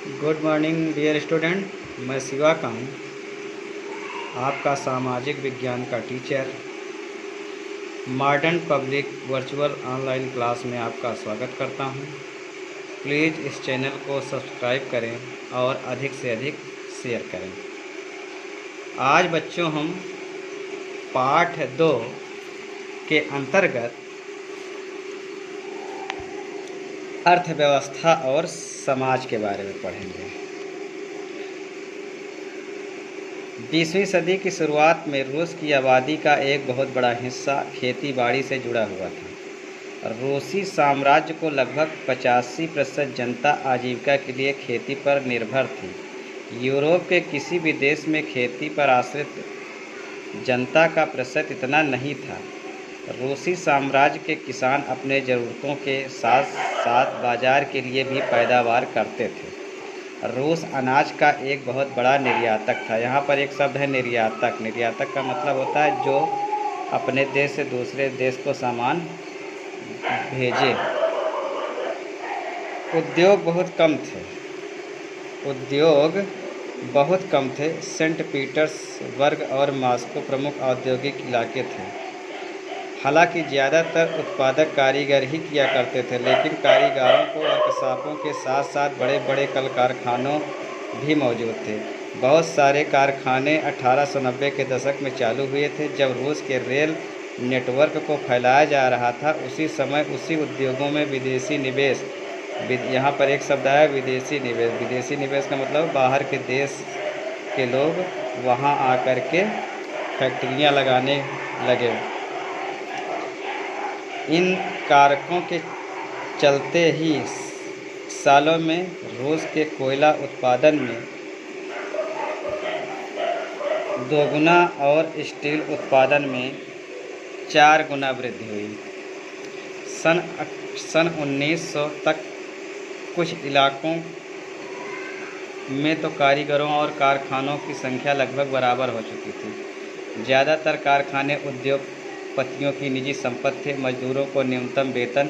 Good morning dear student. मैं शिवा का हूँ, आपका सामाजिक विज्ञान का teacher. Modern public virtual online class में आपका स्वागत करता हूँ। प्लीज़ इस चैनल को सब्सक्राइब करें और अधिक से अधिक शेयर करें। आज बच्चों हम पाठ 2 के अंतर्गत अर्थव्यवस्था और समाज के बारे में पढ़ेंगे। 20वीं सदी की शुरुआत में रूस की आबादी का एक बहुत बड़ा हिस्सा खेती बाड़ी से जुड़ा हुआ था। रूसी साम्राज्य को लगभग 85% जनता आजीविका के लिए खेती पर निर्भर थी। यूरोप के किसी भी देश में खेती पर आश्रित जनता का प्रतिशत इतना नहीं था। रूसी साम्राज्य के किसान अपने ज़रूरतों के साथ साथ बाज़ार के लिए भी पैदावार करते थे। रूस अनाज का एक बहुत बड़ा निर्यातक था। यहाँ पर एक शब्द है निर्यातक। निर्यातक का मतलब होता है जो अपने देश से दूसरे देश को सामान भेजे। उद्योग बहुत कम थे। सेंट पीटर्सबर्ग और मॉस्को प्रमुख औद्योगिक इलाके थे। हालांकि ज़्यादातर उत्पादक कारीगर ही किया करते थे, लेकिन कारीगरों को वर्कशॉपों के साथ साथ बड़े बड़े कल कारखानों भी मौजूद थे। बहुत सारे कारखाने 1890 के दशक में चालू हुए थे, जब रूस के रेल नेटवर्क को फैलाया जा रहा था। उसी समय उसी उद्योगों में विदेशी निवेश, यहाँ पर एक शब्द आया विदेशी निवेश। विदेशी निवेश का मतलब बाहर के देश के लोग वहाँ आकर के फैक्ट्रियाँ लगाने लगे। इन कारकों के चलते ही सालों में रूस के कोयला उत्पादन में 2 गुना और स्टील उत्पादन में 4 गुना वृद्धि हुई। सन 1900 तक कुछ इलाकों में तो कारीगरों और कारखानों की संख्या लगभग बराबर हो चुकी थी। ज़्यादातर कारखाने उद्योगपतियों की निजी संपत्ति थे। मजदूरों को न्यूनतम वेतन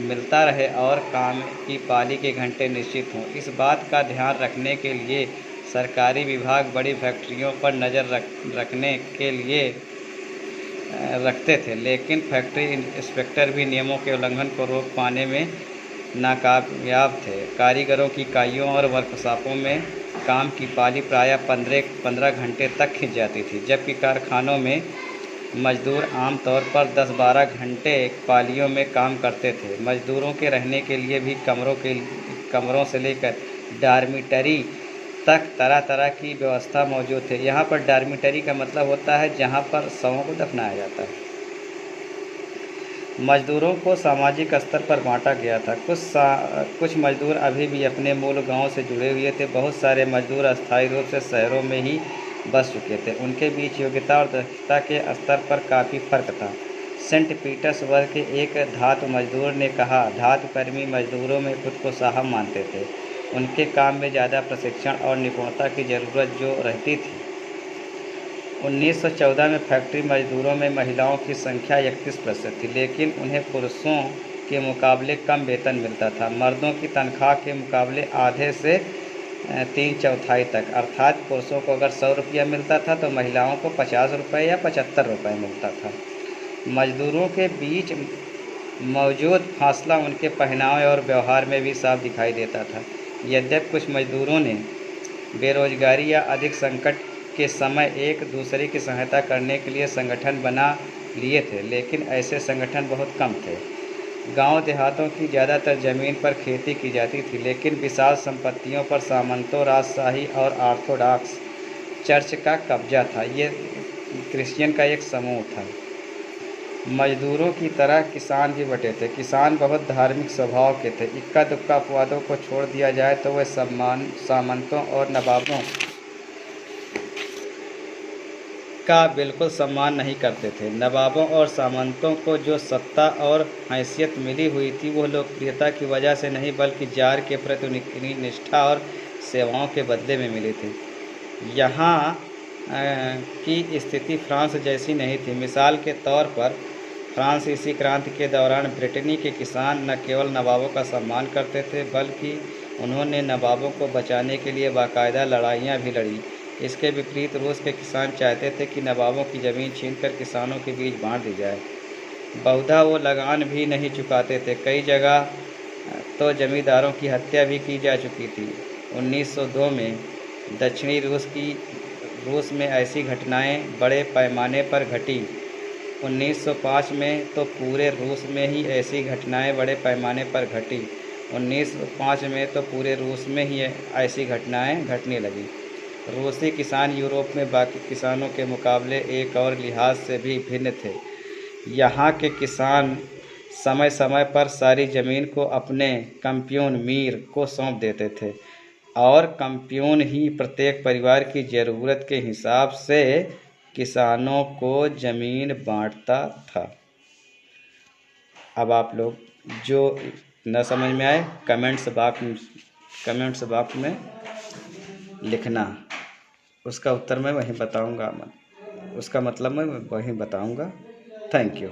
मिलता रहे और काम की पाली के घंटे निश्चित हों। इस बात का ध्यान रखने के लिए सरकारी विभाग बड़ी फैक्ट्रियों पर नज़र रखने के लिए रखते थे, लेकिन फैक्ट्री इंस्पेक्टर भी नियमों के उल्लंघन को रोक पाने में नाकामयाब थे। कारीगरों की इकाइयों और वर्कशॉपों में काम की पाली प्रायः 15 घंटे तक खिंच जाती थी, जबकि कारखानों में मजदूर आमतौर पर 10-12 घंटे पालियों में काम करते थे। मजदूरों के रहने के लिए भी कमरों से लेकर डॉर्मिटरी तक तरह तरह की व्यवस्था मौजूद थे। यहाँ पर डॉर्मिटरी का मतलब होता है जहाँ पर शवों को दफनाया जाता है। मजदूरों को सामाजिक स्तर पर बांटा गया था। कुछ मजदूर अभी भी अपने मूल गांव से जुड़े हुए थे। बहुत सारे मजदूर अस्थायी रूप से शहरों में ही बस चुके थे। उनके बीच योग्यता और दक्षता के स्तर पर काफ़ी फर्क था। सेंट पीटर्सबर्ग के एक धातु मजदूर ने कहा, धातुकर्मी मजदूरों में खुद को साहब मानते थे। उनके काम में ज़्यादा प्रशिक्षण और निपुणता की ज़रूरत जो रहती थी। 1914 में फैक्ट्री मजदूरों में महिलाओं की संख्या 31% थी, लेकिन उन्हें पुरुषों के मुकाबले कम वेतन मिलता था। मर्दों की तनख्वाह के मुकाबले आधे से 3/4 तक, अर्थात पुरुषों को अगर 100 रुपया मिलता था तो महिलाओं को 50 रुपये या 75 रुपये मिलता था। मजदूरों के बीच मौजूद फासला उनके पहनावे और व्यवहार में भी साफ दिखाई देता था। यद्यपि कुछ मजदूरों ने बेरोजगारी या अधिक संकट के समय एक दूसरे की सहायता करने के लिए संगठन बना लिए थे, लेकिन ऐसे संगठन बहुत कम थे। गांव देहातों की ज़्यादातर ज़मीन पर खेती की जाती थी, लेकिन विशाल संपत्तियों पर सामंतों, राजशाही और ऑर्थोडॉक्स चर्च का कब्जा था। ये क्रिश्चियन का एक समूह था। मजदूरों की तरह किसान भी बटे थे। किसान बहुत धार्मिक स्वभाव के थे। इक्का दुक्का अपवादों को छोड़ दिया जाए तो वे सामंतों और नवाबों का बिल्कुल सम्मान नहीं करते थे। नवाबों और सामंतों को जो सत्ता और हैसियत मिली हुई थी वो लोकप्रियता की वजह से नहीं, बल्कि जार के प्रति उनकी निष्ठा और सेवाओं के बदले में मिली थी। यहाँ की स्थिति फ्रांस जैसी नहीं थी। मिसाल के तौर पर फ्रांसीसी क्रांति के दौरान ब्रिटेनी के किसान न केवल नवाबों का सम्मान करते थे, बल्कि उन्होंने नवाबों को बचाने के लिए बाकायदा लड़ाइयाँ भी लड़ी। इसके विपरीत रूस के किसान चाहते थे कि नवाबों की ज़मीन छीनकर किसानों के बीच बांट दी जाए। बहुधा वो लगान भी नहीं चुकाते थे। कई जगह तो जमींदारों की हत्या भी की जा चुकी थी। 1902 में दक्षिणी रूस में ऐसी घटनाएं बड़े पैमाने पर घटी। 1905 में तो पूरे रूस में ही ऐसी घटनाएं बड़े पैमाने पर घटी। 1905 में तो पूरे रूस में ही ऐसी घटनाएं घटने लगी। रूसी किसान यूरोप में बाकी किसानों के मुकाबले एक और लिहाज से भी भिन्न थे। यहाँ के किसान समय समय पर सारी ज़मीन को अपने कम्प्यून मीर को सौंप देते थे और कम्प्यून ही प्रत्येक परिवार की ज़रूरत के हिसाब से किसानों को ज़मीन बांटता था। अब आप लोग जो न समझ में आए कमेंट्स बॉक्स में लिखना, उसका उत्तर मैं वहीं बताऊंगा, उसका मतलब मैं वहीं बताऊंगा। Thank you.